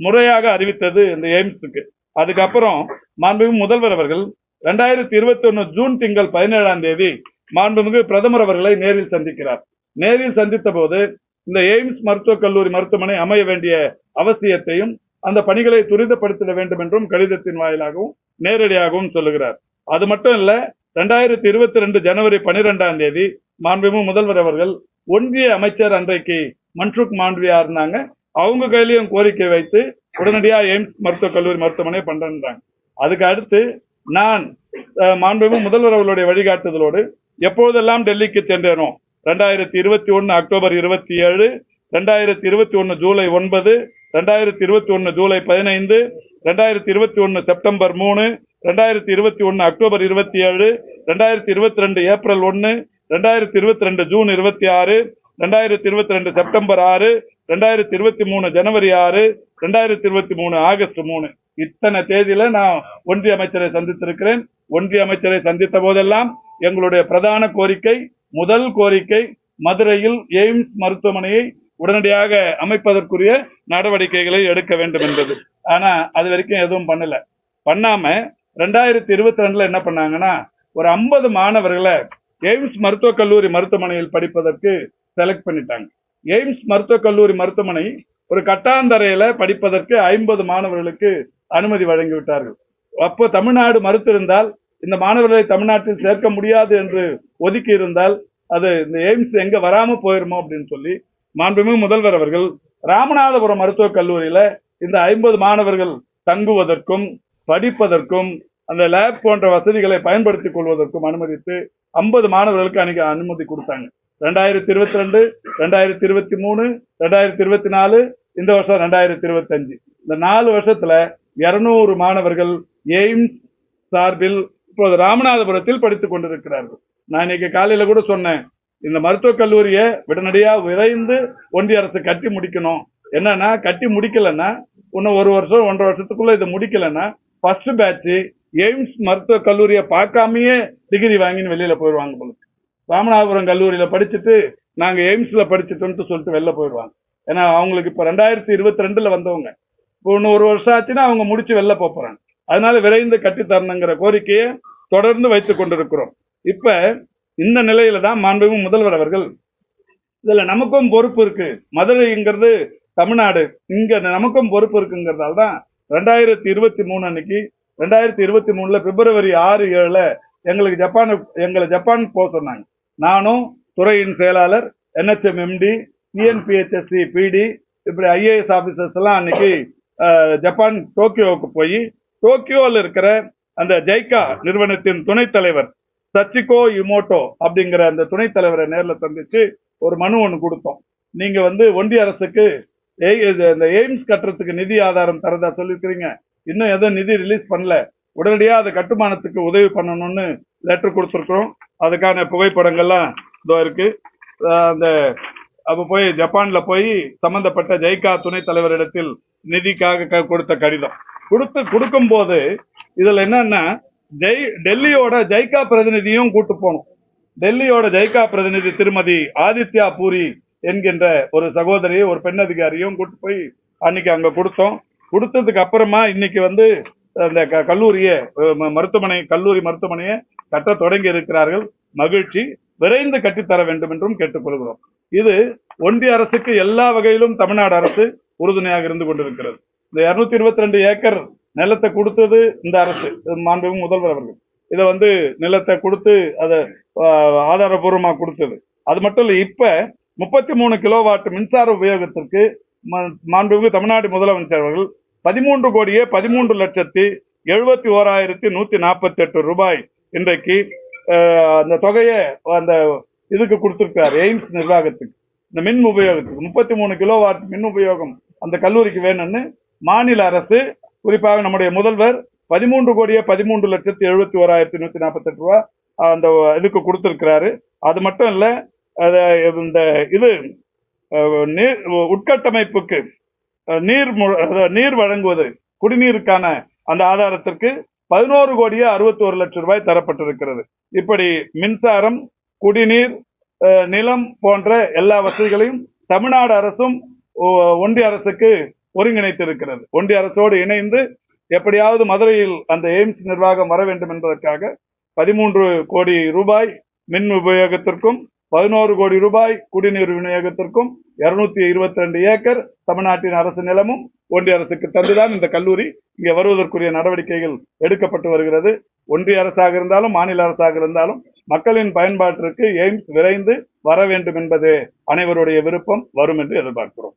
முறையாக அறிவித்தது இந்த எய்ம்ஸுக்கு. அதுக்கப்புறம் மாண்புமிகு முதல்வர் அவர்கள் 2021 ஜூன் திங்கள் 17 மாண்புமிகு பிரதமர் அவர்களை நேரில் சந்திக்கிறார். நேரில் சந்தித்த போது இந்த எய்ம்ஸ் மருத்துவக் கல்லூரி மருத்துவமனை அமைய வேண்டிய அவசியத்தையும் அந்த பணிகளை துரிதப்படுத்திட வேண்டும் என்றும் கடிதத்தின் வாயிலாகவும் நேரடியாகவும் சொல்லுகிறார். அது மட்டும் இல்ல, 2022 ஜனவரி 12 மாண்புமிகு முதல்வர் அவர்கள் ஒன்றிய அமைச்சர் அன்றைக்கு மன்சுக் மாண்டவியா இருந்தாங்க, அவங்க கையிலையும் கோரிக்கை வைத்து உடனடியா எய்ம்ஸ் மருத்துவக் கல்லூரி மருத்துவமனை பண்றாங்க. அதுக்கு அடுத்து நான் மாண்புமிகு முதல்வர் அவர்களுடைய வழிகாட்டுதலோடு எப்போதெல்லாம் டெல்லிக்கு சென்றேனோ 2021 October 27, 2021 July 9, 2021 July 15, 2021 September 3, 2021 October 27, 2022 April 1, 2022 June 26, 2022 September 6, 2023 ஜனவரி 6, 2023 ஆகஸ்ட் 3 இத்தனை தேதியில நான் ஒன்றிய அமைச்சரை சந்தித்திருக்கிறேன். ஒன்றிய அமைச்சரை சந்தித்த போதெல்லாம் எங்களுடைய பிரதான கோரிக்கை, முதல் கோரிக்கை மதுரையில் எய்ம்ஸ் மருத்துவமனையை உடனடியாக அமைப்பதற்குரிய நடவடிக்கைகளை எடுக்க வேண்டும் என்பது. ஆனா அது வரைக்கும் எதுவும் பண்ணாம 2022 என்ன பண்ணாங்கன்னா, ஒரு 50 மாணவர்களை எய்ம்ஸ் மருத்துவக் கல்லூரி மருத்துவமனையில் படிப்பதற்கு செலக்ட் பண்ணிட்டாங்க. எய்ம்ஸ் மருத்துவக் கல்லூரி மருத்துவமனை ஒரு கட்டாந்தரையில படிப்பதற்கு 50 மாணவர்களுக்கு அனுமதி வழங்கிவிட்டார்கள். அப்போ தமிழ்நாடு மறுத்திருந்தால், இந்த மாணவர்களை தமிழ்நாட்டில் சேர்க்க முடியாது என்று ஒதுக்கி இருந்தால் அது இந்த எய்ம்ஸ் எங்க வராம போயிருமோ அப்படின்னு சொல்லி மாண்புமிகு முதல்வர் அவர்கள் ராமநாதபுரம் மருத்துவக் கல்லூரியில இந்த 50 மாணவர்கள் தங்குவதற்கும் படிப்பதற்கும் அந்த லேப் போன்ற வசதிகளை பயன்படுத்திக் கொள்வதற்கும் அனுமதித்து 50 மாணவர்களுக்கு அனுமதி கொடுத்தாங்க. 2022, 2023, 2024, இந்த வருஷம் 2025 இந்த 4 வருஷத்துல 200 மாணவர்கள் எய்ம்ஸ் சார்பில் இப்போது ராமநாதபுரத்தில் படித்துக் கொண்டிருக்கிறார்கள். நான் இன்னைக்கு காலையில கூட சொன்னேன், இந்த மருத்துவக் கல்லூரியை உடனடியா விரைந்து ஒன்றிய அரசு கட்டி முடிக்கணும். என்னன்னா, கட்டி முடிக்கலன்னா இன்னும் 1 வருஷம் 1.5 வருஷத்துக்குள்ள இதை முடிக்கலைன்னா ஃபர்ஸ்ட் பேட்ச் எய்ம்ஸ் மருத்துவக் கல்லூரியை பார்க்காமயே டிகிரி வாங்கின்னு வெளியில போயிடுவாங்க போல. ராமநாதபுரம் கல்லூரியில படிச்சுட்டு நாங்க எய்ம்ஸ்ல படிச்சுட்டோம்னு சொல்லிட்டு வெளில போயிடுவாங்க. ஏன்னா அவங்களுக்கு இப்ப 2022 வந்தவங்க, இப்போ இன்னும் 1 வருஷம் ஆச்சுன்னா அவங்க முடிச்சு வெளில போறாங்க. அதனால விரைந்து கட்டித்தரணுங்கிற கோரிக்கையை தொடர்ந்து வைத்துக் கொண்டிருக்கிறோம். இப்ப இந்த நிலையில தான் மாண்புமிகு முதல்வர் அவர்கள் இதுல நமக்கும் பொறுப்பு இருக்கு, மதுரைங்கிறது தமிழ்நாடு, இங்க நமக்கும் பொறுப்பு இருக்குங்கிறதால தான் 2023 அன்னைக்கு 2023 பிப்ரவரி 6, 7 எங்களை ஜப்பான் போக சொன்னாங்க. நானும் துறையின் செயலாளர், NHM MD, TNPHSC PD, இப்படி IAS ஆபீசர்ஸ் எல்லாம் அன்னைக்கு ஜப்பான் டோக்கியோவுக்கு போய் டோக்கியோவில் இருக்கிற அந்த ஜைகா நிறுவனத்தின் துணைத் தலைவர் சச்சிகோ இமோட்டோ அப்படிங்கிற அந்த துணைத் தலைவரை நேரில் சந்திச்சு ஒரு மனு ஒன்று கொடுத்தோம். நீங்க ஒன்றிய அரசுக்கு இந்த எய்ம்ஸ் கட்டுறதுக்கு நிதி ஆதாரம் தரதா சொல்லியிருக்கிறீங்க, இன்னும் எதுவும் நிதி ரிலீஸ் பண்ணல, உடனடியாக அது கட்டுமானத்துக்கு உதவி பண்ணணும்னு லெட்டர் கொடுத்துருக்குறோம். அதுக்கான புகைப்படங்கள்லாம் இதோ இருக்கு. அந்த அப்ப போய் ஜப்பான்ல போய் சம்பந்தப்பட்ட ஜைகா துணைத் தலைவரிடத்தில் நிதிக்காக கொடுத்த கடிதம் கொடுக்கும் போது இதுல என்னன்னா டெல்லியோட ஜைகா பிரதிநிதியும் கூட்டு போனோம். டெல்லியோட ஜைகா பிரதிநிதி திருமதி ஆதித்யா பூரி என்கின்ற ஒரு சகோதரியை, ஒரு பெண் அதிகாரியும் கூட்டு போய் அன்னைக்கு அங்க கொடுத்தோம். கொடுத்ததுக்கு அப்புறமா இன்னைக்கு அந்த கல்லூரியை கல்லூரி மருத்துவமனையை கட்ட தொடங்கி இருக்கிறார்கள். மகிழ்ச்சி. விரைந்து கட்டித்தர வேண்டும் என்றும் கேட்டுக்கொள்கிறோம். இது ஒன்றிய அரசுக்கு எல்லா வகையிலும் தமிழ்நாடு அரசு உறுதுணையாக இருந்து கொண்டிருக்கிறது. இந்த 222 ஏக்கர் நிலத்தை கொடுத்தது இந்த அரசு, மாண்புமிகு முதல்வர் அவர்கள் இதை நிலத்தை கொடுத்து அதை ஆதாரபூர்வமாக கொடுத்தது. அது மட்டும் இல்லை, இப்ப 33 கிலோவாட் மின்சார உபயோகத்திற்கு மாண்புமிகு தமிழ்நாடு முதலமைச்சர் அவர்கள் 13,13,71,148 ரூபாய் இன்றைக்கு அந்த தொகையை அந்த இதுக்கு கொடுத்திருக்காரு, எய்ம்ஸ் நிர்வாகத்துக்கு. இந்த மின் உபயோகத்துக்கு 33 கிலோவாட் மின் உபயோகம் அந்த கல்லூரிக்கு வேணும்னு மாநில அரசு, குறிப்பாக நம்முடைய முதல்வர் 13,13,71,148 ரூபாய் அந்த இதுக்கு கொடுத்திருக்கிறாரு. அது மட்டும் இல்ல, இந்த இது உட்கட்டமைப்புக்கு நீர் வழங்குவது, குடிநீருக்கான அந்த ஆதாரத்திற்கு 11,61,00,000 ரூபாய் தரப்பட்டிருக்கிறது. இப்படி மின்சாரம், குடிநீர், நிலம் போன்ற எல்லா வசதிகளையும் தமிழ்நாடு அரசும் ஒன்றிய அரசுக்கு ஒருங்கிணைத்திருக்கிறது. ஒன்றிய அரசோடு இணைந்து எப்படியாவது மதுரையில் அந்த எய்ம்ஸ் நிர்வாகம் வர வேண்டும் என்பதற்காக 13 கோடி ரூபாய் மின் உபயோகத்திற்கும் 11 கோடி ரூபாய் குடிநீர் விநியோகத்திற்கும் 222 ஏக்கர் தமிழ்நாட்டின் அரசு நிலமும் ஒன்றிய அரசுக்கு தந்துதான் இந்த கல்லூரி இங்கே வருவதற்குரிய நடவடிக்கைகள் எடுக்கப்பட்டு வருகிறது. ஒன்றிய அரசாக இருந்தாலும் மாநில அரசாக இருந்தாலும் மக்களின் பயன்பாட்டிற்கு எய்ம்ஸ் விரைந்து வர வேண்டும் என்பது அனைவருடைய விருப்பம். வரும் என்று எதிர்பார்க்கிறோம்.